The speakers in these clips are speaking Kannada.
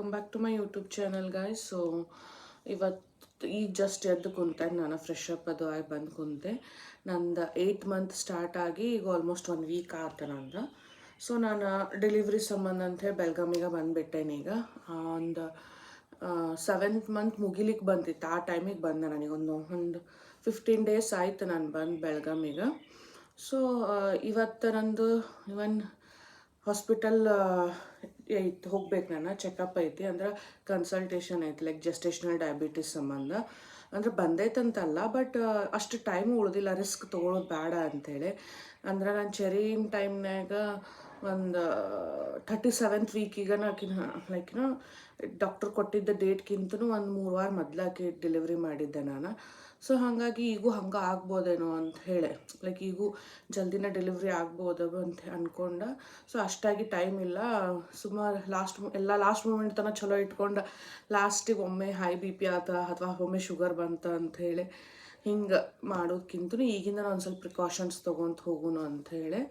Welcome back to my YouTube channel guys. So ಇವತ್ತು ಈಗ ಜಸ್ಟ್ ಎದ್ದು ಕುಂತೆ, ನಾನು ಫ್ರೆಶ್ ಅಪ್ ಅದು ಆಗಿ ಬಂದು ಕುಂತೆ. ನಂದು 8 ಮಂತ್ ಸ್ಟಾರ್ಟ್ ಆಗಿ ಈಗ ಆಲ್ಮೋಸ್ಟ್ 1 ವೀಕ್ ಆಯ್ತು ನಂದು. ಸೊ ನಾನು ಡೆಲಿವ್ರಿ ಸಂಬಂಧ ಅಂತೇಳಿ ಬೆಳ್ಗಾಮಿಗೆ ಬಂದುಬಿಟ್ಟೇನೆ. ಈಗ ಒಂದು 7th ಮಂತ್ ಮುಗಿಲಿಕ್ಕೆ ಬಂದಿತ್ತು, ಆ ಟೈಮಿಗೆ ಬಂದೆ. ನನಗೊಂದು 15 ಡೇಸ್ ಆಯಿತು ನಾನು ಬಂದು ಬೆಳ್ಗಾಮಿಗೆ. ಸೊ ಇವತ್ತು ನಂದು ಇವನ್ ಹಾಸ್ಪಿಟಲ್ ಐತಿ, ಹೋಗ್ಬೇಕು. ನಾನು ಚೆಕಪ್ ಐತಿ, ಅಂದ್ರೆ ಕನ್ಸಲ್ಟೇಷನ್ ಐತಿ, ಲೈಕ್ ಜೆಸ್ಟೇಷನಲ್ ಡಯಾಬಿಟಿಸ್ ಸಂಬಂಧ. ಅಂದ್ರೆ ಬಂದೈತಂತಲ್ಲ, ಬಟ್ ಅಷ್ಟು ಟೈಮು ಉಳಿದಿಲ್ಲ, ರಿಸ್ಕ್ ತೊಗೊಳೋದು ಬೇಡ ಅಂಥೇಳಿ. ಅಂದ್ರೆ ನಾನು ಚೆರಿನ್ ಟೈಮ್ನಾಗ ಒಂದು 37th ವೀಕಿಗೆ ಲೈಕ್ ಡಾಕ್ಟ್ರ್ ಕೊಟ್ಟಿದ್ದ ಡೇಟ್ಗಿಂತನೂ ಒಂದು 3 ವಾರ ಮೊದಲಾಕಿ ಡೆಲಿವರಿ ಮಾಡಿದ್ದೆ ನಾನು. ಸೊ ಹಾಗಾಗಿ ಈಗೂ ಹಂಗೆ ಆಗ್ಬೋದೇನೋ ಅಂತ ಹೇಳಿ, ಲೈಕ್ ಈಗೂ ಜಲ್ದಿನ ಡೆಲಿವ್ರಿ ಆಗ್ಬೋದು ಅಂತ ಅಂದ್ಕೊಂಡೆ. ಸೊ ಅಷ್ಟಾಗಿ ಟೈಮ್ ಇಲ್ಲ, ಸುಮಾರು ಲಾಸ್ಟ್ ಮೂಮೆಂಟ್ ತನಕ ಚಲೋ ಇಟ್ಕೊಂಡು ಲಾಸ್ಟಿಗೆ ಒಮ್ಮೆ ಹೈ ಬಿ ಪಿ ಆತ ಅಥವಾ ಒಮ್ಮೆ ಶುಗರ್ ಬಂತ ಅಂಥೇಳಿ ಹಿಂಗೆ ಮಾಡೋದಕ್ಕಿಂತ ಈಗಿಂದ ಒಂದು ಸ್ವಲ್ಪ ಪ್ರಿಕಾಷನ್ಸ್ ತೊಗೊಂತ ಹೋಗೋಣ ಅಂಥೇಳಿ.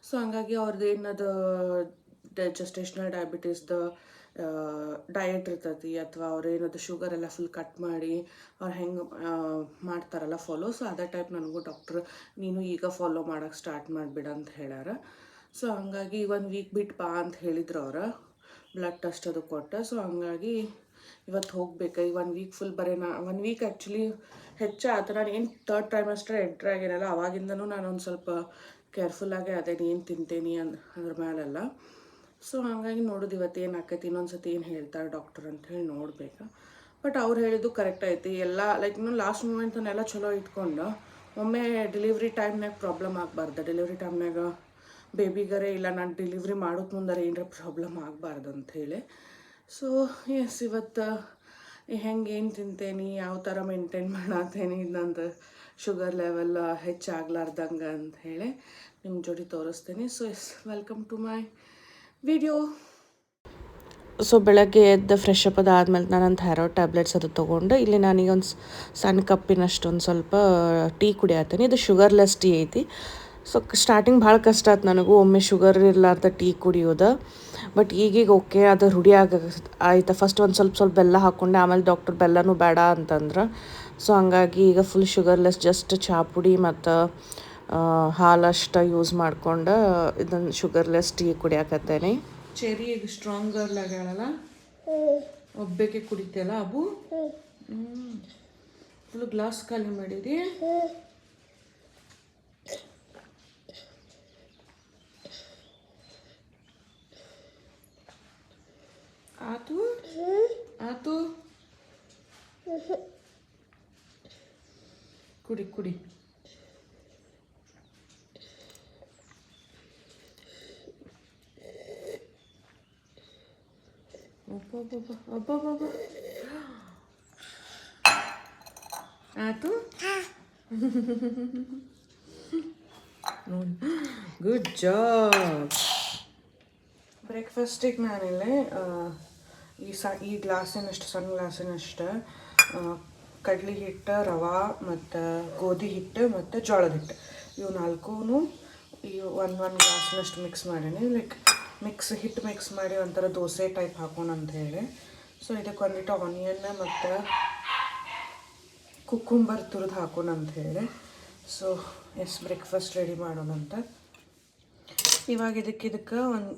ಸೊ ಹಂಗಾಗಿ ಅವ್ರದ್ದು ಏನದು ಜೆಸ್ಟೇಷನಲ್ ಡಯಾಬಿಟೀಸ್ದು ಡಯಟ್ ಇರ್ತೈತಿ, ಅಥವಾ ಅವ್ರೇನದು ಶುಗರ್ ಎಲ್ಲ ಫುಲ್ ಕಟ್ ಮಾಡಿ ಅವ್ರು ಹೆಂಗೆ ಮಾಡ್ತಾರಲ್ಲ ಫಾಲೋ. ಸೊ ಅದೇ ಟೈಪ್ ನನಗೂ ಡಾಕ್ಟ್ರ್ ನೀನು ಈಗ ಫಾಲೋ ಮಾಡೋಕ್ಕೆ ಸ್ಟಾರ್ಟ್ ಮಾಡಿಬಿಡ ಅಂತ ಹೇಳ್ಯಾರ. ಸೊ ಹಂಗಾಗಿ 1 ವೀಕ್ ಬಿಟ್ಟು ಬಾ ಅಂತ ಹೇಳಿದ್ರು ಅವ್ರು, ಬ್ಲಡ್ ಟೆಸ್ಟ್ ಅದು ಕೊಟ್ಟು. ಸೊ ಹಂಗಾಗಿ ಇವತ್ತು ಹೋಗ್ಬೇಕು. ಈ 1 ವೀಕ್ ಫುಲ್ ಬರೀ 1 ವೀಕ್ ಆ್ಯಕ್ಚುಲಿ ಹೆಚ್ಚಾಯ್ತು. ನಾನು ಏನು 3rd ಟ್ರೈಮೆಸ್ಟರ್ ಎಂಟ್ರ್ ಆಗಿರಲ್ಲ, ಅವಾಗಿಂದನೂ ನಾನು ಒಂದು ಸ್ವಲ್ಪ ಕೇರ್ಫುಲ್ಲಾಗೆ ಅದೇನು ಏನು ತಿಂತೇನೆ ಅದ್ರ ಮೇಲೆಲ್ಲ. ಸೊ ಹಾಗಾಗಿ ನೋಡೋದು ಇವತ್ತು ಏನು ಆಕೈತಿ, ಇನ್ನೊಂದು ಸತಿ ಏನು ಹೇಳ್ತಾರೆ ಡಾಕ್ಟರ್ ಅಂತ ಹೇಳಿ ನೋಡ್ಬೇಕು. ಬಟ್ ಅವ್ರು ಹೇಳಿದ್ದು ಕರೆಕ್ಟ್ ಐತಿ ಎಲ್ಲ, ಲೈಕ್ ಲಾಸ್ಟ್ ಮೂಮೆಂಟನ್ನೆಲ್ಲ ಚಲೋ ಇಟ್ಕೊಂಡು ಒಮ್ಮೆ ಡೆಲಿವ್ರಿ ಟೈಮ್ನಾಗ ಪ್ರಾಬ್ಲಮ್ ಆಗಬಾರ್ದು. ಡೆಲಿವ್ರಿ ಟೈಮ್ನಾಗ ಬೇಬಿಗರೇ ಇಲ್ಲ, ನಾನು ಡೆಲಿವ್ರಿ ಮಾಡೋಕೆ ಮುಂದಾರೆ ಏನರ ಪ್ರಾಬ್ಲಮ್ ಆಗಬಾರ್ದು ಅಂಥೇಳಿ. ಸೊ ಎಸ್, ಇವತ್ತು ಹೆಂಗೆ ಏನು ತಿಂತೇನೆ, ಯಾವ ಥರ ಮೇಂಟೈನ್ ಮಾಡತ್ತೇನೆ, ನಂದು ಶುಗರ್ ಲೆವೆಲ್ ಹೆಚ್ಚಾಗ್ಲಾರ್ದಂಗೆ ಅಂಥೇಳಿ ನಿಮ್ಮ ಜೋಡಿ ತೋರಿಸ್ತೇನೆ. So yes, welcome to my video. So ಬೆಳಗ್ಗೆ ಎದ್ದು ಫ್ರೆಶ್ ಅಪ್ ಅದಾದ್ಮೇಲೆ ನಾನು ಥೈರಾಯ್ಡ್ ಟ್ಯಾಬ್ಲೆಟ್ಸ್ ಅದು ತೊಗೊಂಡು ಇಲ್ಲಿ ನಾನೀಗ ಒಂದು ಸಣ್ಣ ಕಪ್ಪಿನಷ್ಟು ಒಂದು ಸ್ವಲ್ಪ ಟೀ ಕುಡಿಯತ್ತೀನಿ. ಇದು ಶುಗರ್ಲೆಸ್ ಟೀ ಐತಿ. ಸೊ ಸ್ಟಾರ್ಟಿಂಗ್ ಭಾಳ ಕಷ್ಟ ಆಯ್ತು ನನಗೂ ಒಮ್ಮೆ ಶುಗರ್ ಇರಲಾರ್ದ ಟೀ ಕುಡಿಯೋದು. ಬಟ್ ಈಗೀಗ ಓಕೆ, ಅದು ರೂಢಿ ಆಯ್ತು. ಫಸ್ಟ್ ಒಂದು ಸ್ವಲ್ಪ ಬೆಲ್ಲ ಹಾಕ್ಕೊಂಡೆ, ಆಮೇಲೆ ಡಾಕ್ಟರ್ ಬೆಲ್ಲನೂ ಬೇಡ ಅಂತಂದ್ರೆ. ಸೊ ಹಂಗಾಗಿ ಈಗ ಫುಲ್ ಶುಗರ್ಲೆಸ್ ಜಸ್ಟ್ ಚಹಾ ಪುಡಿ ಮತ್ತು ಹಾಲಷ್ಟು ಯೂಸ್ ಮಾಡ್ಕೊಂಡು ಇದನ್ನು ಶುಗರ್ಲೆಸ್ ಟೀ ಕುಡಿಯಾಕತ್ತೇನೆ. ಚೆರಿ ಈಗ ಸ್ಟ್ರಾಂಗರ್ ಆಗ್ಯಾಳಲ್ಲ, ಒಬ್ಬಕ್ಕೆ ಕುಡಿತೇಲ್ಲ ಅಬು. ಫುಲ್ ಗ್ಲಾಸ್ ಖಾಲಿ ಮಾಡಿರಿ. ಆತು ಆತು, ಕುಡಿ ಕುಡಿ. ಒಬ್ಬ ಆತು. Good job. ಬ್ರೇಕ್ಫಾಸ್ಟಿಗೆ ನಾನಿಲ್ಲೇ ಈ ಗ್ಲಾಸಿನಷ್ಟು, ಸಣ್ಣ ಗ್ಲಾಸಿನಷ್ಟು ಕಡ್ಲೆ ಹಿಟ್ಟು, ರವೆ ಮತ್ತು ಗೋಧಿ ಹಿಟ್ಟು ಮತ್ತು ಜೋಳದ ಹಿಟ್ಟು, ಇವು 4 ಈ ಒಂದು ಗ್ಲಾಸಿನಷ್ಟು ಮಿಕ್ಸ್ ಮಾಡೀನಿ. ಲೈಕ್ ಹಿಟ್ಟು ಮಿಕ್ಸ್ ಮಾಡಿ ಒಂಥರ ದೋಸೆ ಟೈಪ್ ಹಾಕೋಣ ಅಂಥೇಳಿ. ಸೊ ಇದಕ್ಕೆ ಒಂದಿಟ್ಟು ಆನಿಯನ್ ಮತ್ತು ಕುಕ್ಕುಂಬರ್ ತುರಿದು ಹಾಕೋಣ ಅಂಥೇಳಿ. ಸೊ ಎಸ್, ಬ್ರೇಕ್ಫಾಸ್ಟ್ ರೆಡಿ ಮಾಡೋಣ ಅಂತ. ಇವಾಗ ಇದಕ್ಕೆ ಒಂದು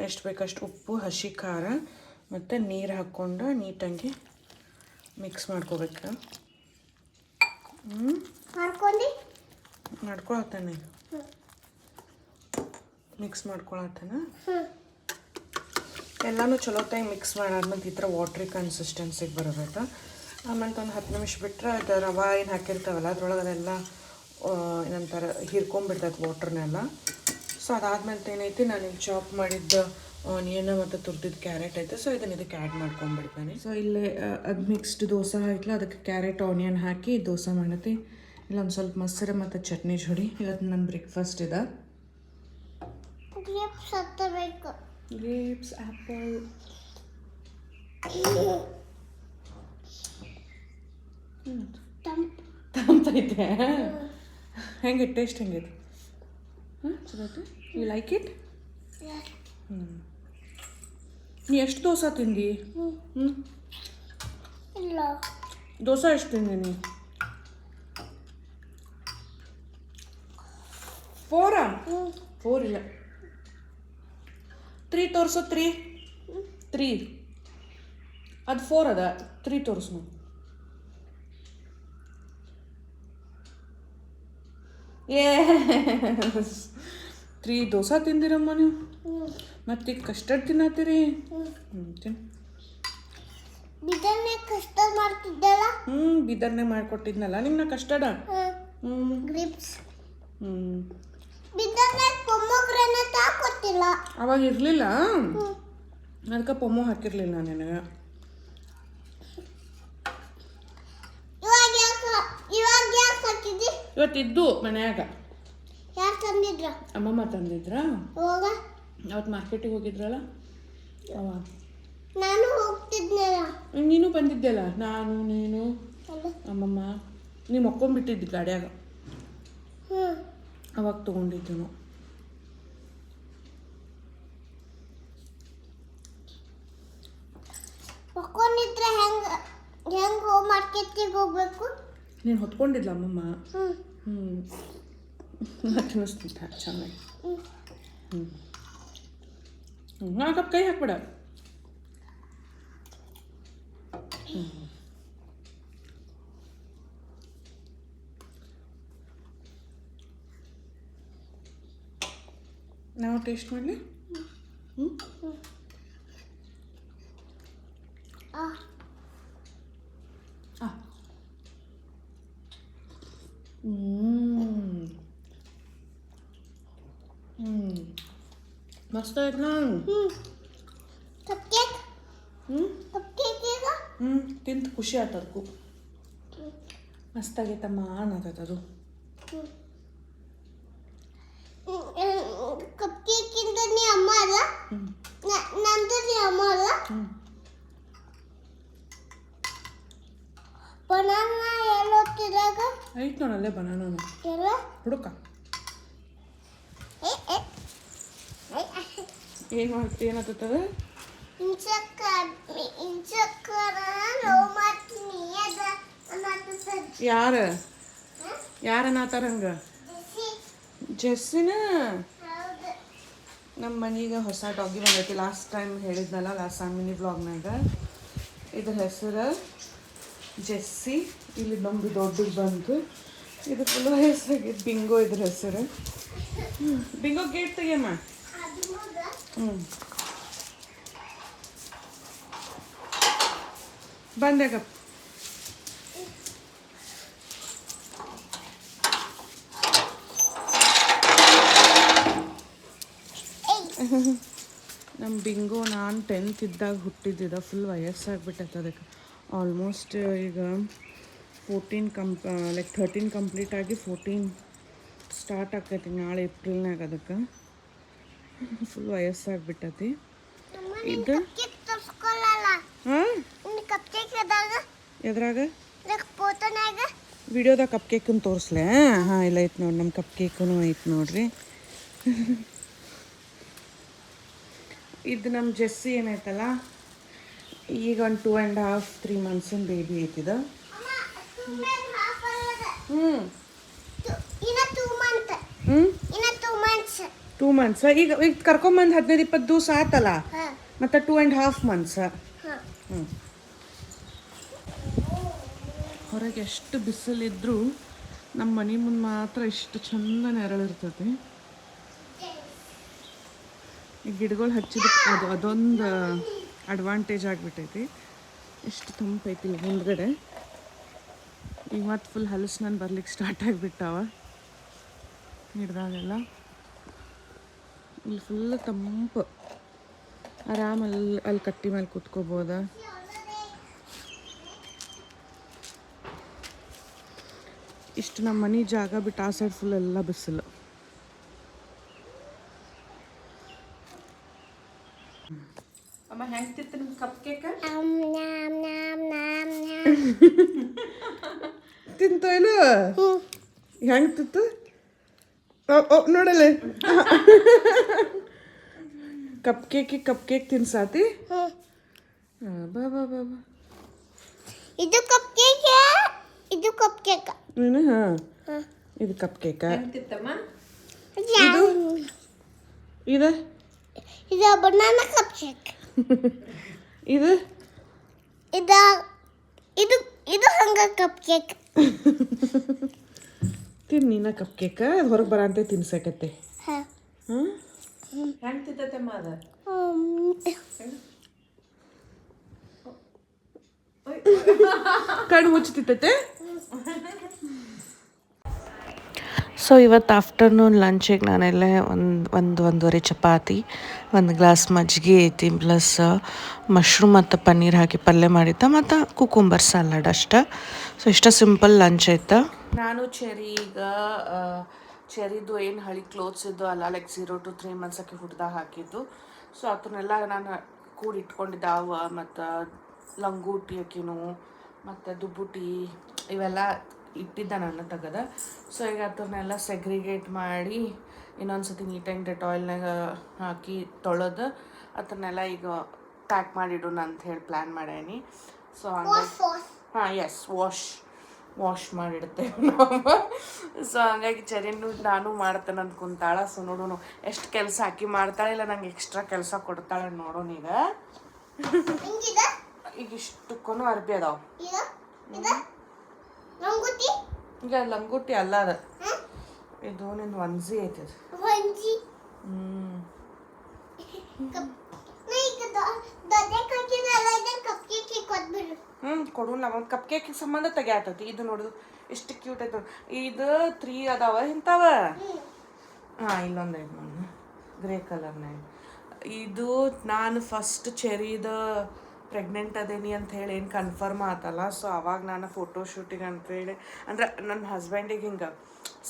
ಎಷ್ಟು ಬೇಕಷ್ಟು ಉಪ್ಪು, ಹಸಿ ಖಾರ ಮತ್ತು ನೀರು ಹಾಕ್ಕೊಂಡು ನೀಟಾಗಿ ಮಿಕ್ಸ್ ಮಾಡ್ಕೋಬೇಕು. ಮಾಡ್ಕೊಳತ್ತಾನೆ, ಮಿಕ್ಸ್ ಮಾಡ್ಕೊಳತ್ತಾನ. ಎಲ್ಲನೂ ಚಲೋ ಟೈಮ್ ಮಿಕ್ಸ್ ಮಾಡಾದ್ಮೇಲೆ ಈ ಥರ ವಾಟ್ರಿ ಕನ್ಸಿಸ್ಟೆನ್ಸಿಗೆ ಬರಬೇಕು. ಆಮೇಲೆ ಒಂದು 10 ನಿಮಿಷ ಬಿಟ್ಟರೆ ಅದು ರವೆ ಏನು ಹಾಕಿರ್ತಾವಲ್ಲ ಅದ್ರೊಳಗೆ ಅದೆಲ್ಲ ಏನಂತಾರೆ ಹೀರ್ಕೊಂಡ್ಬಿಡ್ತೈತೆ ವಾಟ್ರನ್ನೆಲ್ಲ. ಸೊ ಅದಾದ್ಮೇಲೆ ಏನೈತಿ, ನಾನು ಇಲ್ಲಿ ಚಾಪ್ ಮಾಡಿದ್ದ ಆನಿಯನ್ ಮತ್ತು ತುರ್ದಿದ್ದು ಕ್ಯಾರೆಟ್ ಐತೆ. ಸೊ ಇದನ್ನು ಇದಕ್ಕೆ ಆ್ಯಡ್ ಮಾಡ್ಕೊಂಡ್ಬಿಡ್ತಾನೆ. ಸೊ ಇಲ್ಲೇ ಅದು ಮಿಕ್ಸ್ಡ್ ದೋಸೆ ಹಾಕ್ಲ, ಅದಕ್ಕೆ ಕ್ಯಾರೆಟ್ ಆನಿಯನ್ ಹಾಕಿ ದೋಸೆ ಮಾಡತ್ತಿ. ಇಲ್ಲೊಂದು ಸ್ವಲ್ಪ ಮೊಸರು ಮತ್ತು ಚಟ್ನಿ ಜೋಡಿ ಇವತ್ತು ನನ್ನ ಬ್ರೇಕ್ಫಾಸ್ಟ್ ಇದೆ. Grapes, apple. ತಂಪೈತೆ. ಹೆಂಗೆ ಟೇಸ್ಟ್ ಹೆಂಗೈತೆ? ಹಾಂ ಚಲೋ ಐತೆ. You like it? ನೀ ಎಷ್ಟು ದೋಸೆ ತಿಂದಿ? ಹ್ಞೂ ಇಲ್ಲ ದೋಸೆ ಎಷ್ಟು ತಿಂದಿ ನೀ? 4 ಇಲ್ಲ 3 ತೋರಿಸು 3 ಅದು 4 ಅದ 3 ತೋರಿಸು. ಏ 3 ದೋಸೆ ತಿಂದಿರಮ್ಮ ನೀವು. ಮತ್ತೆ ಕಸ್ಟರ್ಡ್ ತಿನ್ನತ್ತೀರಿ. ತಿನ್. ಬಿದರ್ನೆ ಕಸ್ಟರ್ಡ್ ಮಾಡ್ತಿದ್ದಲ್ಲ. ಬಿದರ್ನೆ ಮಾಡ್ಕೊಟ್ಟಿದ್ನಲ್ಲ ನಿಮ್ನ ಕಸ್ಟರ್ಡ್. ಗ್ರಿಪ್ಸ್. ಹ್ಞೂ ಬಿದರ್ನೆ ಪೊಮೊಗ್ರಾನೇಟ್ ಹಾಕೊಟ್ಟಿಲ್ಲ. ಅವಾಗ ಇರಲಿಲ್ಲ, ಅದಕ್ಕೆ ಪೊಮೊ ಹಾಕಿರಲಿಲ್ಲ ನನಗೆ. ಇವಾಗ ಯಾಕೆ ಹಾಕಿದ್ದಿ? ಇವತ್ತಿದ್ದು ಮನ್ಯಾಗ. ಯಾರು ತಂದಿದ್ರ? ಅಮ್ಮಮ್ಮ ತಂದಿದ್ರ. ಹೋಗ ಅವತ್ತು ಮಾರ್ಕೆಟಿಗೆ ಹೋಗಿದ್ರಲ್ಲ ಅವಾಗ. ನಾನು ಹೋಗ್ತಿದ್ನಲ್ಲ. ನೀನು ಬಂದಿದ್ದೆಲ್ಲ, ನಾನು ನೀನು ಅಮ್ಮಮ್ಮ. ನೀವು ಮಕ್ಕೊಂಡ್ಬಿಟ್ಟಿದ್ದು ಗಾಡಿಯಾಗ, ಅವಾಗ ತೊಗೊಂಡಿದ್ದು ನಾವು. ಮಕ್ಕೊಂಡಿದ್ರೆ ಹೆಂಗೆ ಮಾರ್ಕೆಟಿಗೆ ಹೋಗ್ಬೇಕು? ನೀನು ಹೊತ್ಕೊಂಡಿದ್ಲ ಅಮ್ಮಮ್ಮ. ತಿನ್ನಿಸ್ತಿದ್ದ ಚೆನ್ನಾಗಿ. ಕಪ್ ಕೈ ಹಾಕ್ಬೇಡ. ನಾವು ಟೇಸ್ಟ್ ಮಾಡಲಿ. ಮಸ್ತ್ ಆಯ್ತು. Cup cake. ಕಪ್ ಕೇಕ್ ಈಗ ತಿಂದು ಖುಷಿ ಆಯ್ತು. ಅದಕ್ಕೂ ಮಸ್ತಾಗೈತಮ್ಮ ಅನ್ನೋದದು. ಕಪ್ ಕೇಕಿಂದ ನೀ ಅಮ್ಮ ಅಲ್ಲ, ನಂದು ನೀ ಅಮ್ಮ ಅಲ್ಲ. ಬನಾನಾ ಎಲ್ಲ ತಿರಾಗ ಐತ್ ನೋಡಲ್ಲೇ ಬನಾನಾ ಎಲ್ಲ ಹುಡುಕ. ಏನು ಮಾಡ್ತಿ? ಏನಾಗ್ತದ? ಯಾರನ್ನಾತಾರ ಹಂಗ? ಜೆಸ್ಸಿನ. ನಮ್ಮ ಮನೆಗೆ ಹೊಸ ಡಾಗಿ ಬಂದೈತಿ. ಲಾಸ್ಟ್ ಟೈಮ್ ಹೇಳಿದ್ನಲ್ಲ, ಲಾಸ್ಟ್ ಟೈಮ್ ಮಿನಿ ವ್ಲಾಗ್ನಾಗ. ಇದ್ರ ಹೆಸರು ಜೆಸ್ಸಿ. ಇಲ್ಲಿ ನಮ್ದು ದೊಡ್ಡದು ಬಂತು. ಇದು ಫುಲ್ ವಯಸ್ಸಾಗೈತೆ. ಬಿಂಗೋ ಇದ್ರ ಹೆಸರು. ಬಿಂಗೋ ಗೇಟ್ ತೆಗಿಯಮ್ಮ. ಬಂದಾಗ ನಮ್ಮ ಬಿಂಗೋ ನಾನು 10th ಇದ್ದಾಗ ಹುಟ್ಟಿದ್ದಿದ್ದ. ಫುಲ್ ವಯಸ್ಸಾಗ್ಬಿಟ್ಟೈತೆ ಅದಕ್ಕೆ. ಆಲ್ಮೋಸ್ಟ್ ಈಗ 13 ಕಂಪ್ಲೀಟ್ ಆಗಿ 14 ಸ್ಟಾರ್ಟ್ ಆಕೈತಿ ನಾಳೆ ಏಪ್ರಿಲ್ನಾಗ. ಅದಕ್ಕೆ ಫುಲ್ ವಯಸ್ಸಾಗ್ಬಿಟ್ಟೈತಿ. ಇದು ಎದ್ರಾಗ ವಿಡಿಯೋದಾಗ ಕಪ್ ಕೇಕನ್ನು ತೋರಿಸ್ಲೆ. ಇಲ್ಲ ಐತೆ ನೋಡಿ, ನಮ್ಮ ಕಪ್ ಕೇಕೂ ಐತೆ ನೋಡ್ರಿ. ಇದು ನಮ್ಮ ಜೆಸ್ಸಿ ಏನೈತಲ್ಲ, ಈಗ ಒಂದು 2.5 3 ಮಂತ್ಸಿನ ಬೇಬಿ ಐತಿದ. 2 ಮಂತ್ಸ್. ಈಗ ಕರ್ಕೊಂಬಂದು 15-20 ದಿವಸ ಆತಲ್ಲ, ಮತ್ತು 2.5 ಮಂತ್ಸ್. ಹೊರಗೆ ಎಷ್ಟು ಬಿಸಿಲಿದ್ರೂ ನಮ್ಮ ಮನೆ ಮುಂದೆ ಮಾತ್ರ ಇಷ್ಟು ಚಂದ ನೆರಳಿರ್ತೈತಿ. ಈ ಗಿಡಗಳು ಹಚ್ಚಿದಕ್ಕೆ ಅದೊಂದು ಅಡ್ವಾಂಟೇಜ್ ಆಗಿಬಿಟ್ಟೈತಿ. ಎಷ್ಟು ತಂಪೈತಿ ಇಲ್ಲಿ ಮುಂದ್ಗಡೆ. ಈಗ ಮತ್ತೆ ಫುಲ್ ಹಲಸಿನ ಬರ್ಲಿಕ್ಕೆ ಸ್ಟಾರ್ಟ್ ಆಗಿಬಿಟ್ಟಾವ ಗಿಡದಾಗೆಲ್ಲ. ಇಲ್ಲಿ ಫುಲ್ ತಂಪು. ಆರಾಮಲ್ಲಿ ಅಲ್ಲಿ ಕಟ್ಟಿ ಮೇಲೆ ಕೂತ್ಕೋಬೋದ. ಇಷ್ಟು ನಮ್ಮ ಮನೆ ಜಾಗ ಬಿಟ್ಟು ಆ ಸೈಡ್ ಫುಲ್ ಎಲ್ಲ ಬಿಸಿಲು. ಅಮ್ಮ ಹೆಂಗೆ ತಿಂತ ನಿಮ್ಮ ಕಪ್ ಕೇಕ? ತಿಂತ ಇಲ್ಲ? ಹೆಂಗೆ ತಿಂತು ನೋಡಲ್ಲ. ಕಪ್ ಕೇಕ್ ತಿನ್ಸಾತಿ ಬಾ ಬಾ ಬಾ ಬಾ ಇದು ಕಪ್ ಕೇಕ್ ಇದು ಕಪ್ ಕೇಕ್ ನೀನು ಇದು ಕಪ್ ಕೇಕ ಇದು ಇದು ಇದು ಬನಾನಾ ಕಪ್ ಕೇಕ್ ಇದು ಇದು ಇದು ಇದು ಹಂಗ ಕಪ್ ಕೇಕ್ ತಿನ್ನೀನ ಕಪ್ ಕೇಕ ಹೊರಗೆ ಬರಂತೆ ತಿನ್ಸಕತ್ತೆ ಹೆಂಗ್ ತಿಂತೈತಮ್ಮ ಅದ ಕಣ್ಣು ಮುಚ್ಚುತ್ತಿತ್ತೈತೆ ಸೊ ಇವತ್ತು ಆಫ್ಟರ್ನೂನ್ ಲಂಚಿಗೆ ನಾನೆಲ್ಲ ಒಂದೂವರೆ ಚಪಾತಿ ಒಂದು ಗ್ಲಾಸ್ ಮಜ್ಜಿಗೆ ಐತಿ ಪ್ಲಸ್ ಮಶ್ರೂಮ್ ಮತ್ತು ಪನ್ನೀರ್ ಹಾಕಿ ಪಲ್ಯ ಮಾಡಿದ್ದ ಮತ್ತು ಕುಕುಂಬರ್ ಸಲಾಡ್ ಅಷ್ಟೆ ಸೊ ಇಷ್ಟ ಸಿಂಪಲ್ ಲಂಚ್ ಐತೆ ನಾನು ಚೆರಿದು ಏನು ಹಳಿ ಕ್ಲೋತ್ಸ್ ಇದ್ದು ಅಲ್ಲ ಲೈಕ್ 0 to 3 months ಹುಡ್ದಾಗ ಹಾಕಿದ್ದು ಸೊ ಅದನ್ನೆಲ್ಲ ನಾನು ಕೂಡಿಟ್ಕೊಂಡಿದ್ದೆ ಅವ ಮತ್ತು ಲಂಗೋಟಿ ಅಕ್ಕಿನೂ ಮತ್ತು ದುಬ್ಬುಟಿ ಇವೆಲ್ಲ ಇಟ್ಟಿದ್ದ ನಾನು ತೆಗೆದ ಸೊ ಈಗ ಅದನ್ನೆಲ್ಲ ಸೆಗ್ರಿಗೇಟ್ ಮಾಡಿ ಇನ್ನೊಂದು ಸತಿ ನೀಟಾಗಿ ಡೆಟಾಯಿಲ್ನಾಗ ಹಾಕಿ ತೊಳೆದು ಅದನ್ನೆಲ್ಲ ಈಗ ಪ್ಯಾಕ್ ಮಾಡಿಡೋಣ ಅಂತ ಹೇಳಿ ಪ್ಲ್ಯಾನ್ ಮಾಡೇನಿ ಸೊ ಹಂಗಾಗಿ ಎಸ್ ವಾಶ್ ಮಾಡಿಡ್ತೇವೆ ನಾವು ಸೊ ಹಂಗಾಗಿ ಚೆರಿನೂ ನಾನು ಮಾಡ್ತೇನೆ ಅಂತ ಕುಂತಾಳ ಸೊ ನೋಡೋಣ ಎಷ್ಟು ಕೆಲಸ ಹಾಕಿ ಮಾಡ್ತಾಳೆ ಇಲ್ಲ ನಂಗೆ ಎಕ್ಸ್ಟ್ರಾ ಕೆಲಸ ಕೊಡ್ತಾಳೆ ನೋಡೋಣ ಈಗ ಇಷ್ಟಕ್ಕೂ ಅರ್ಬಿ ಅದಾವ ಈಗ ಲಂಗೋಟಿ ಅಲ್ಲ ಅದ ಇದು ನಿಂದು ಒಂಜಿ ಐತಿ ಅದು ಕೊಡೋಣ ಒಂದು ಕಪ್ ಕೇಕಿಗೆ ಸಂಬಂಧ ತೆಗ್ಯಾತತಿ ಇದು ನೋಡು ಎಷ್ಟು ಕ್ಯೂಟ್ ಐತೆ ನೋಡಿ ಇದು 3 ಅದಾವ ಇಂಥವ ಇಲ್ಲೊಂದು ಐತೆ ನಾನು ಗ್ರೇ ಕಲರ್ನಾಗ ಇದು ನಾನು ಫಸ್ಟ್ ಚೆರಿದ ಪ್ರೆಗ್ನೆಂಟ್ ಅದೇನಿ ಅಂತ ಹೇಳಿ ಏನು ಕನ್ಫರ್ಮ್ ಆತಲ್ಲ ಸೊ ಅವಾಗ ನಾನು ಫೋಟೋಶೂಟಿಗೆ ಅಂತೇಳಿ ಅಂದ್ರೆ ನನ್ನ ಹಸ್ಬೆಂಡಿಗೆ ಹಿಂಗೆ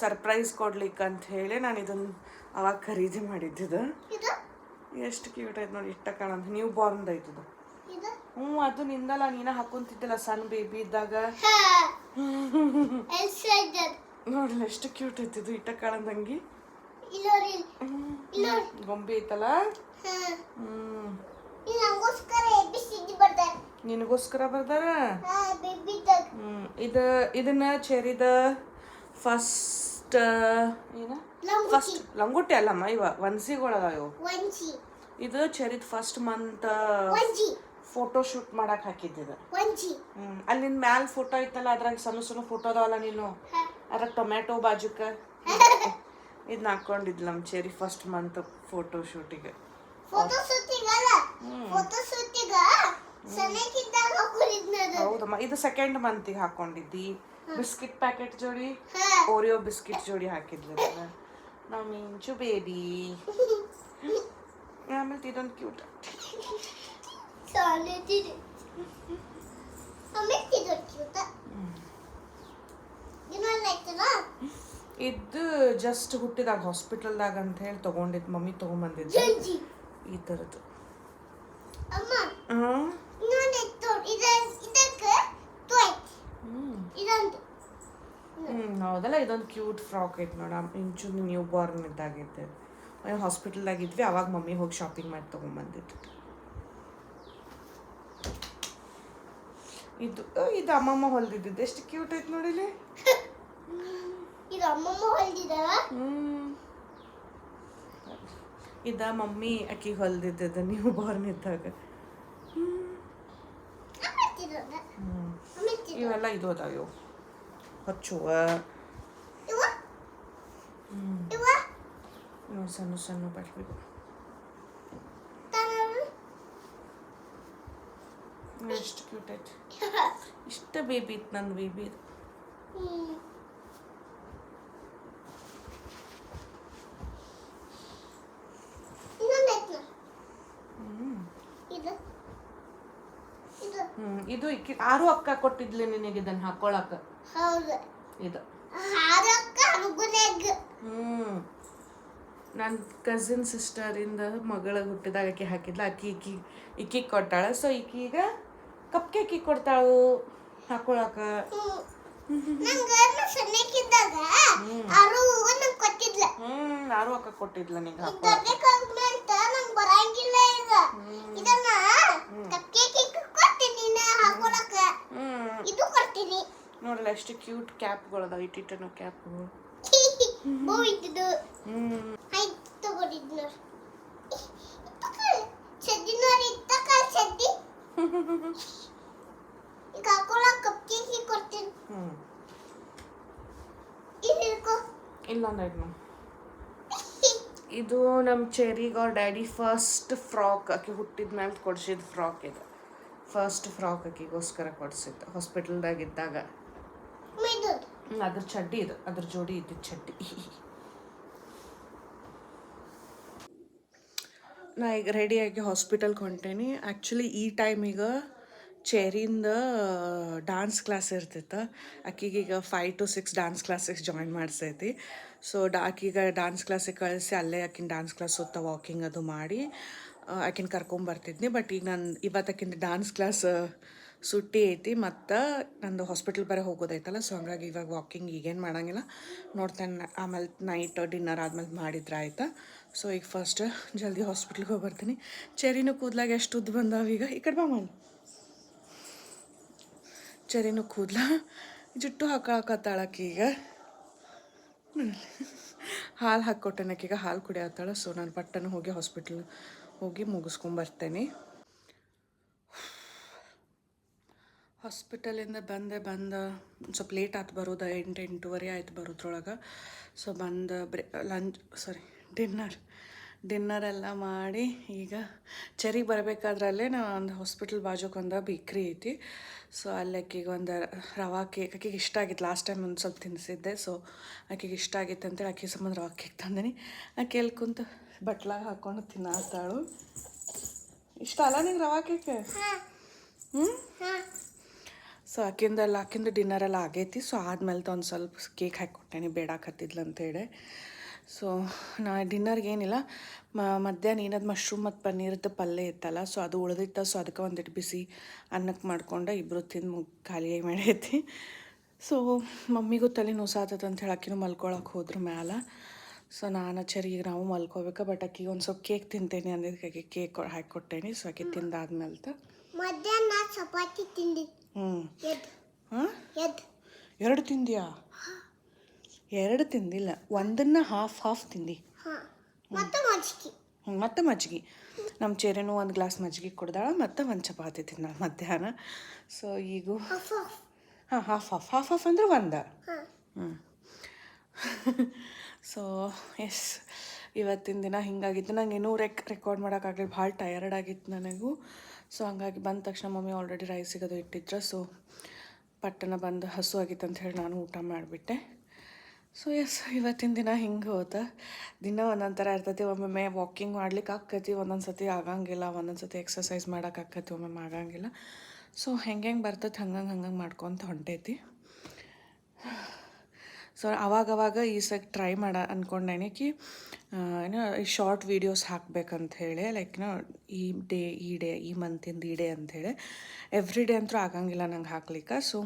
ಸರ್ಪ್ರೈಸ್ ಕೊಡ್ಲಿಕ್ಕೆ ಅಂತ ಹೇಳಿ ನಾನು ಇದನ್ನು ಅವಾಗ ಖರೀದಿ ಮಾಡಿದ್ದಿದ್ದು ಎಷ್ಟು ಕ್ಯೂಟ್ ಐತೆ ನೋಡಿ ಇಷ್ಟ ಕಾಣಂತ ನ್ಯೂ ಬಾರ್ನ್ ಐತದು ಅದು ನಿಂದಲ್ಲ ನೀನ ಹಾಕೊಂತಿದ್ದಿಲ್ಲ ಸಣ್ಣ ಬೇಬಿ ಇದ್ದಾಗ ನೋಡ್ರಿ ಎಷ್ಟು ಕ್ಯೂಟ್ ಐತಿದು ಇಟ್ಟ ಕಾಣಂದಂಗಿ ಗೊಂಬೆ ಐತಲ್ಲ ನಿನಗೋಸ್ಕರ ಬರ್ದಾರ ಇದನ್ನ ಚೆರಿದ ಫಸ್ಟ್ ಲಂಗೋಟಿ ಅಲ್ಲಮ್ಮ ಇವ ಒಂಸಿಗಳದ ಇವು ಇದು ಚೆರಿದ ಫಸ್ಟ್ ಮಂತ್ ಫೋಟೋ ಶೂಟ್ ಮಾಡಕ್ ಹಾಕಿದ್ದಿದ ಅಲ್ಲಿ ನಿನ್ ಮ್ಯಾಲ ಫೋಟೋ ಐತಲ್ಲ ಅದ್ರಾಗ ಸಣ್ಣ ಫೋಟೋ ಅದಾವಲ್ಲ ನೀನು ಅದ್ರಾಗ ಟೊಮ್ಯಾಟೊ ಬಾಜುಕ ಇದನ್ನ ಹಾಕೊಂಡಿದ್ಲ ನಮ್ಮ ಚೆರಿ ಫಸ್ಟ್ ಮಂತ್ ಫೋಟೋ ಶೂಟಿಗೆ ಹೌದಮ್ಮ ಇದು ಸೆಕೆಂಡ್ ಮಂತಿಗೆ ಹಾಕೊಂಡಿದ್ದಿ ಬಿಸ್ಕಿಟ್ ಪ್ಯಾಕೆಟ್ ಜೋಡಿ ಓರಿಯೋ ಬಿಸ್ಕಿಟ್ ಜೋಡಿ ಹಾಕಿದ್ಲ ನಾವು ಮಿಂಚು ಬೇಬಿ ಆಮೇಲೆ ಇದೊಂದು ಕ್ಯೂಟ್ ಇದು ಜಸ್ಟ್ ಹುಟ್ಟಿದಾಗ ಹಾಸ್ಪಿಟಲ್ದಾಗ ಅಂತ ಹೇಳಿ ತಗೊಂಡಿದ್ದು ಮಮ್ಮಿ ತಗೊಂಬಂದಿದ್ದು ಈ ಥರದ್ದು ಹೌದಲ್ಲ ಇದೊಂದು ಕ್ಯೂಟ್ ಫ್ರಾಕ್ ಐತೆ ನೋಡ ಇಂಚು ನ್ಯೂ ಬಾರ್ನ್ ಇದ್ದಾಗೈತೆ ಹಾಸ್ಪಿಟಲ್ದಾಗಿದ್ವಿ ಅವಾಗ ಮಮ್ಮಿ ಹೋಗಿ ಶಾಪಿಂಗ್ ಮಾಡಿ ತಗೊಂಬಂದಿದ್ದು ಇದು ಅಮ್ಮಮ್ಮ ಹೊಲ್ದಿದ್ದು ಎಷ್ಟು ಕ್ಯೂಟ್ ಐತೆ ನೋಡಿಲಿ ಇದ ಮಮ್ಮಿ ಅಕ್ಕಿ ಹೊಲ್ದಿದ್ದದ ನ್ಯೂ ಬಾರ್ನ್ ಇದ್ದಾಗ ಇವೆಲ್ಲ ಇದು ಅದಾವ ಇವು ಹಚ್ಚುವ ಸಣ್ಣ ಸಣ್ಣ ಬಟ್ಲಿಗಳು ಎಷ್ಟು ಕ್ಯೂಟ್ ಐತಿ ಇಷ್ಟ ಬೇಬಿ ಇತ್ತು ನನ್ನ ಬೇಬಿ ಇದು ಇದು 6 ಅಕ್ಕ ಕೊಟ್ಟಿದ್ಲಿ ನಿನಗೆ ಇದನ್ನ ಹಾಕೊಳಕ ಇದು ನನ್ನ ಕಸಿನ್ ಸಿಸ್ಟರ್ ಇಂದ ಮಗಳ ಹುಟ್ಟಿದಾಗ ಆಕಿ ಹಾಕಿದ್ಲ ಈಕಿ ಕೊಟ್ಟಾಳ ಸೊ ಈಕೀಗ ಕಪ್ ಕೇಕ್ ಕೊಡ್ತಾಳು ಹಾಕೊಳಕ ಆರು ಅಕ್ಕ ಕೊಟ್ಟಿದ್ಲ ನಿಂಗೆ ಹಾಕೊಳಕ ಇದನ್ನ ಕಪ್ಕೇಕ್ ಕೊಡ್ತೀನಿ ಹಾಕೊಳಕ. ಇದು ಕೊಡ್ತೀನಿ ನೋಡಲ್ಲ ಎಷ್ಟು ಕ್ಯೂಟ್ ಕ್ಯಾಪ್ಗಳದ ಇಟ್ಟಿಟ್ಟನು ಕ್ಯಾಪ್ಗಳು. ಬೋ ಇದ್ದು ಹೈ ತಗೊಂಡಿದ್ದು ನೋಡಿ. ಚಡ್ಡಿ ನೋಡಿ ಇತ್ತಕ ಚಡ್ಡಿ. ಈಗ ಹಾಕೊಳಕ ಕಪ್ಕೇಕ್ ಕೊಡ್ತೀನಿ. ಇದು ಇಲ್ಲೊಂದು ಇದು ನಮ್ಮ ಚೆರಿಗೆ ಅವ್ರ ಡ್ಯಾಡಿ ಫಸ್ಟ್ ಫ್ರಾಕ್ ಆಕೆ ಹುಟ್ಟಿದ ಮೇಲೆ ಕೊಡ್ಸಿದ ಫ್ರಾಕ್ ಇದು. ಫಸ್ಟ್ ಫ್ರಾಕ್ ಆಕಿಗೋಸ್ಕರ ಕೊಡಿಸಿದ್ದು ಹಾಸ್ಪಿಟಲ್ದಾಗಿದ್ದಾಗ. ಅದ್ರ ಚಡ್ಡಿ ಇದು, ಅದ್ರ ಜೋಡಿ ಇದ್ದಿದ್ದು ಚಡ್ಡಿ. ನಾ ಈಗ ರೆಡಿಯಾಗಿ ಹಾಸ್ಪಿಟಲ್ಗೆ ಹೊಂಟೇನಿ. ಆ್ಯಕ್ಚುಲಿ ಈ ಟೈಮಿಗೆ ಚೆರಿಂದ ಡಾನ್ಸ್ ಕ್ಲಾಸ್ ಇರ್ತೈತೆ. ಆಕಿಗೀಗ 5 to 6 ಡಾನ್ಸ್ ಕ್ಲಾಸಿಗೆ ಜಾಯಿನ್ ಮಾಡಿಸೈತಿ. ಸೊ ಆಕಿಗ ಡಾನ್ಸ್ ಕ್ಲಾಸಿಗೆ ಕಳಿಸಿ ಅಲ್ಲೇ ಆಕಿನ ಡಾನ್ಸ್ ಕ್ಲಾಸ್ ಸುತ್ತ ವಾಕಿಂಗ್ ಅದು ಮಾಡಿ ಆಕಿನ ಕರ್ಕೊಂಬರ್ತಿದ್ನಿ. ಬಟ್ ಈಗ ನಾನು ಇವತ್ತಾಕಿಂದ ಡಾನ್ಸ್ ಕ್ಲಾಸ್ ಸುಟ್ಟಿ ಐತಿ ಮತ್ತು ನಂದು ಹಾಸ್ಪಿಟಲ್ ಬರೋ ಹೋಗೋದೈತಲ್ಲ. ಸೊ ಹಂಗಾಗಿ ಇವಾಗ ವಾಕಿಂಗ್ ಈಗೇನು ಮಾಡೋಂಗಿಲ್ಲ, ನೋಡ್ತೇನೆ ಆಮೇಲೆ ನೈಟ್ ಡಿನ್ನರ್ ಆದ್ಮೇಲೆ ಮಾಡಿದ್ರೆ ಆಯ್ತಾ. ಸೊ ಈಗ ಫಸ್ಟ್ ಜಲ್ದಿ ಹಾಸ್ಪಿಟ್ಲಿಗೆ ಹೋಗಿ ಬರ್ತೀನಿ. ಚೆರಿನೂ ಕೂದಲಾಗ ಎಷ್ಟು ಉದ್ದು ಬಂದಾವೀಗ. ಈ ಕಡೆ ಬಾ ಮಾಡಿ. ಚೆರಿನೂ ಕೂದಲ ಜುಟ್ಟು ಹಾಕೊಳಕತ್ತಾಳಕ್ಕೀಗ. ಹಾಲು ಹಾಕ್ಕೊಟ್ಟೆನಕ್ಕೀಗ ಹಾಲು ಕುಡಿಯತ್ತಾಳ. ಸೊ ನಾನು ಪಟ್ಟನ ಹೋಗಿ ಹಾಸ್ಪಿಟ್ಲ್ ಹೋಗಿ ಮುಗಿಸ್ಕೊಂಬರ್ತೇನೆ. ಹಾಸ್ಪಿಟಲಿಂದ ಬಂದು ಸ್ವಲ್ಪ ಲೇಟ್ ಆಯ್ತು ಬರೋದು. 8-8:30 ಆಯ್ತು ಬರೋದ್ರೊಳಗೆ. ಸೊ ಬಂದು ಡಿನ್ನರ್ ಎಲ್ಲ ಮಾಡಿ ಈಗ ಚೆರಿಗೆ ಬರಬೇಕಾದ್ರಲ್ಲೇ ನಾ ಒಂದು ಹಾಸ್ಪಿಟಲ್ ಬಾಜುಕ್ಕೆ ಒಂದು ಬೇಕ್ರಿ ಐತಿ. ಸೊ ಅಲ್ಲಿ ಆಕಿಗೆ ಒಂದು ರವಾ ಕೇಕ್ ಆಕಿಗೆ ಇಷ್ಟ ಆಗಿತ್ತು. ಲಾಸ್ಟ್ ಟೈಮ್ ಒಂದು ಸ್ವಲ್ಪ ತಿನ್ನಿಸಿದ್ದೆ. ಸೊ ಆಕಿಗೆ ಇಷ್ಟ ಆಗಿತ್ತು ಅಂತೇಳಿ ಆಕೆ ಸಂಬಂಧ ರವಾ ಕೇಕ್ ತಂದೀನಿ. ಆಕೆ ಎಲ್ಲಿ ಕುಂತು ಬಟ್ಲಾಗ ಹಾಕ್ಕೊಂಡು ತಿನ್ನಾತಾಳು. ಇಷ್ಟ ಅಲ್ಲ ನಿಂಗೆ ರವಾ ಕೇಕ್? ಸೊ ಆಕಿಂದು ಡಿನ್ನರೆಲ್ಲ ಆಗೈತಿ. ಸೊ ಆದ್ಮೇಲೆ ಒಂದು ಸ್ವಲ್ಪ ಕೇಕ್ ಹಾಕ್ಕೊಟ್ಟೇನೆ ಬೇಡಾಕತ್ತಿದ್ಲು ಅಂತೇಳಿ. ಸೊ ನಾ ಡಿನ್ನರ್ಗೆ ಏನಿಲ್ಲ, ಮಧ್ಯಾಹ್ನ ಏನದು ಮಶ್ರೂಮ್ ಮತ್ತು ಪನ್ನೀರ್ದು ಪಲ್ಯ ಇತ್ತಲ್ಲ. ಸೊ ಅದು ಉಳಿದಿತ್ತು. ಸೊ ಅದಕ್ಕೆ ಒಂದಿಟ್ಟು ಬಿಸಿ ಅನ್ನಕ್ಕೆ ಮಾಡ್ಕೊಂಡು ಇಬ್ಬರು ತಿಂದು ಖಾಲಿ ಮಾಡೈತಿ. ಸೊ ಮಮ್ಮಿಗೂ ತಲೆ ನೋಸಾತದ ಅಂತ ಹೇಳಿ ಆಕಿನೂ ಮಲ್ಕೊಳಕ್ಕೆ ಹೋದ್ರು ಮ್ಯಾಲೆ. ಸೊ ನಾನು ಈಗ ನಾವು ಮಲ್ಕೋಬೇಕು. ಬಟ್ ಆಕಿಗೆ ಒಂದು ಸ್ವಲ್ಪ ಕೇಕ್ ತಿಂತೇನೆ ಅಂದಿದ್ದಕ್ಕೆ ಕೇಕ್ ಹಾಕಿಕೊಟ್ಟೇನಿ. ಸೊ ಆಕೆ ತಿಂದಾದ್ಮೇಲೆ ಮಧ್ಯಾಹ್ನ ಚಪಾತಿ ತಿಂದಿ. ಹಾಂ 2 ತಿಂದಿಯಾ? 2 ತಿಂದಿಲ್ಲ, ಒಂದನ್ನು ಹಾಫ್ ತಿಂದು. ಮತ್ತೆ ಮಜ್ಜಿಗೆ ನಮ್ಮ ಚೆರಿನೂ ಒಂದು ಗ್ಲಾಸ್ ಮಜ್ಜಿಗೆ ಕುಡ್ದಾಳ ಮತ್ತು ಒಂದು ಚಪಾತಿ ತಿಂದಾಳ ಮಧ್ಯಾಹ್ನ. ಸೊ ಈಗ ಹಾಫ್ ಅಂದ್ರೆ ಒಂದು. ಸೊ ಎಸ್, ಇವತ್ತಿನ ದಿನ ಹಿಂಗಾಗಿತ್ತು. ನಂಗೆ ಇನ್ನೂ ರೆಕಾರ್ಡ್ ಮಾಡೋಕ್ಕಾಗಲಿ, ಭಾಳ ಟಯರ್ಡ್ ಆಗಿತ್ತು ನನಗೂ. ಸೊ ಹಂಗಾಗಿ ಬಂದ ತಕ್ಷಣ ಮಮ್ಮಿ ಆಲ್ರೆಡಿ ರೈಸಿಗೆ ಅದು ಇಟ್ಟಿದ್ರು. ಸೊ ಪಟ್ಟಣ ಬಂದು ಹಸು ಆಗಿತ್ತು ಅಂತ ಹೇಳಿ ನಾನು ಊಟ ಮಾಡಿಬಿಟ್ಟೆ. ಸೊ ಎಸ್, ಇವತ್ತಿನ ದಿನ ಹಿಂಗೆ ಹೋದ. ದಿನ ಒಂದೊಂದು ಥರ ಇರ್ತೈತಿ. ಒಮ್ಮೊಮ್ಮೆ ವಾಕಿಂಗ್ ಮಾಡ್ಲಿಕ್ಕೆ ಆಕ್ಕೈತಿ, ಒಂದೊಂದು ಸತಿ ಆಗಂಗಿಲ್ಲ. ಒಂದೊಂದು ಸತಿ ಎಕ್ಸಸೈಸ್ ಮಾಡೋಕ್ಕಾಕೈತಿ, ಒಮ್ಮೊಮ್ಮೆ ಆಗಂಗಿಲ್ಲ. ಸೊ ಹೆಂಗೆ ಬರ್ತೈತೆ ಹಂಗೆ ಮಾಡ್ಕೊತ ಹೊಂಟೈತಿ. ಸೊ ಅವಾಗವಾಗ ಈ ಟ್ರೈ ಅಂದ್ಕೊಂಡೇನೆ ಏನೋ ಈ ಶಾರ್ಟ್ ವೀಡಿಯೋಸ್ ಹಾಕ್ಬೇಕಂತ ಹೇಳಿ. ಲೈಕ್ ಈ ಮಂತಿಂದ ಈ ಡೇ ಅಂಥೇಳಿ. ಎವ್ರಿ ಡೇ ಅಂತೂ ಆಗಂಗಿಲ್ಲ ನಂಗೆ ಹಾಕ್ಲಿಕ್ಕೆ. ಸೊ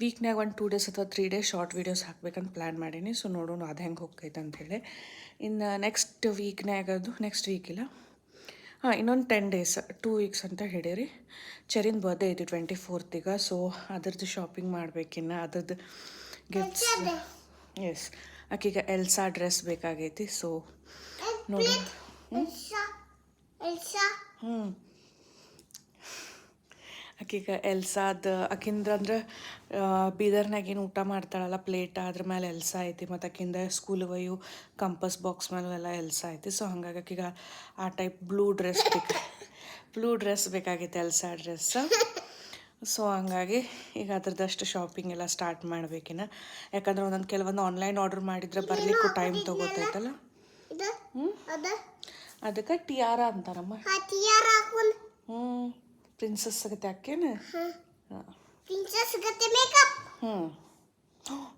ವೀಕ್ನಾಗ 1-2 ಡೇಸ್ ಅಥವಾ 3 ಡೇಸ್ ಶಾರ್ಟ್ ವೀಡಿಯೋಸ್ ಹಾಕ್ಬೇಕಂತ ಪ್ಲ್ಯಾನ್ ಮಾಡೀನಿ. ಸೊ ನೋಡೋಣ ಅದು ಹೆಂಗೆ ಹೋಗ್ತೈತೆ ಅಂಥೇಳಿ. ಇನ್ನು ನೆಕ್ಸ್ಟ್ ವೀಕಿಲ್ಲ, ಇನ್ನೊಂದು 10 ಡೇಸ್ 2 ವೀಕ್ಸ್ ಅಂತ ಹಿಡೀರಿ. ಚೆರಿನ್ ಬರ್ಡೇ ಐತಿ 24th. ಸೊ ಅದ್ರದ್ದು ಶಾಪಿಂಗ್ ಮಾಡ್ಬೇಕಿನ್ನು, ಅದ್ರದ್ದು ಗಿಫ್ಟ್ಸ್. ಎಸ್, ಆಕಿಗೆ ಎಲ್ಸಾ ಡ್ರೆಸ್ ಬೇಕಾಗೈತಿ. ಸೊ ನೋಡಿ ಆಕಿಗೆ ಎಲ್ಸಾದ ಆಕಿಂದ್ರೆ ಬೀದರ್ನಾಗ ಏನು ಊಟ ಮಾಡ್ತಾಳಲ್ಲ ಪ್ಲೇಟ್, ಅದ್ರ ಮೇಲೆ ಎಲ್ಸಾ ಐತಿ. ಮತ್ತು ಆಕಿಂದ ಸ್ಕೂಲ್ ವಯು ಕಂಪಸ್ ಬಾಕ್ಸ್ ಮೇಲೂ ಎಲ್ಲ ಎಲ್ಸಾ ಐತಿ. ಸೊ ಹಂಗಾಗಿ ಆಕಿಗೆ ಆ ಟೈಪ್ ಬ್ಲೂ ಡ್ರೆಸ್ ಬೇಕಾಗೈತೆ, ಎಲ್ಸಾ ಡ್ರೆಸ್. ಸೊ ಹಂಗಾಗಿ ಈಗ ಅದ್ರದ್ದಷ್ಟು ಶಾಪಿಂಗ್ ಎಲ್ಲ ಸ್ಟಾರ್ಟ್ ಮಾಡ್ಬೇಕಿನ್ನ. ಯಾಕಂದ್ರೆ ಕೆಲವೊಂದು ಆನ್ಲೈನ್ ಆರ್ಡರ್ ಮಾಡಿದರೆ ಬರಲಿಕ್ಕೂ ಟೈಮ್ ತೊಗೋತೈತಲ್ಲ. ಅದಕ್ಕೆ ಟಿಯಾರ ಅಂತಾರಮ್ಮ. ಪ್ರಿನ್ಸಸ್ ಆಗತ್ತೆ ಅಕ್ಕೇನು?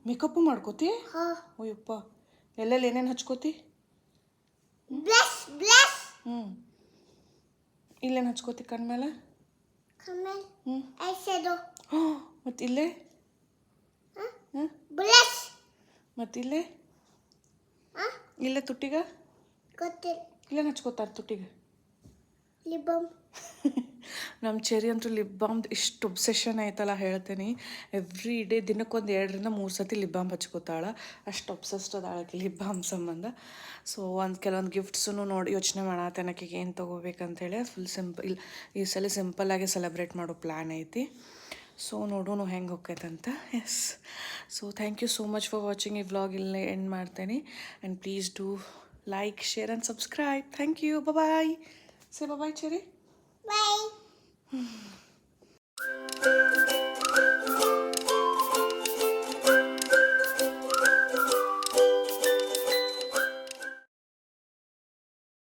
ಮೇಕಪ್ಪು ಮಾಡ್ಕೋತಿ? ಓಯಪ್ಪ, ಎಲ್ಲೆಲ್ಲಿ ಏನೇನು ಹಚ್ಕೋತಿ? ಇಲ್ಲೇನು ಹಚ್ಕೋತಿ ಕಣ್ಮೇಲೆ? ಮತ್ತಿಲ್ಲೇ? ಮತ್ತಿಲ್ಲೇ ಇಲ್ಲೇ ತುಟ್ಟಿಗ? ಇಲ್ಲೇನು ಹಚ್ಕೋತಾರೆ ತುಟ್ಟಿಗೆ? ಲಿಬಮ್ ನಮ್ಮ ಚೆರಿ ಅಂತೂ ಲಿಪ್ ಬಾಮ್ ಇಷ್ಟು ಒಬ್ಸೆಷನ್ ಆಯ್ತಲ್ಲ ಹೇಳ್ತೀನಿ. ಎವ್ರಿ ಡೇ ದಿನಕ್ಕೊಂದು 2-3 ಸತಿ ಲಿಪ್ ಬಾಮ್ ಹಚ್ಕೋತಾಳೆ. ಅಷ್ಟು ಒಬ್ಸೆಸ್ಡ್ ಅದಾಳಕ್ಕೆ ಲಿಪ್ ಬಾಮ್ ಸಂಬಂಧ. ಸೊ ಕೆಲವೊಂದು ಗಿಫ್ಟ್ಸೂ ನೋಡಿ ಯೋಚನೆ ಮಾಡತ್ತೇನೆ ಆಕೆಗೆ ಏನು ತೊಗೋಬೇಕಂತೇಳಿ. ಫುಲ್ ಸಿಂಪಲ್ ಈ ಸಲ ಸಿಂಪಲ್ಲಾಗಿ ಸೆಲೆಬ್ರೇಟ್ ಮಾಡೋ ಪ್ಲ್ಯಾನ್ ಐತಿ. ಸೊ ನೋಡೋಣ ಹೆಂಗೆ ಹೋಗ್ತೈತಂತ. Yes, so thank you so much for watching. ಈ ವ್ಲಾಗ್ ಇಲ್ಲೇ ಎಂಡ್ ಮಾಡ್ತೇನೆ. And please do like, share and subscribe. Thank you. Bye. Say bye Cherry. By.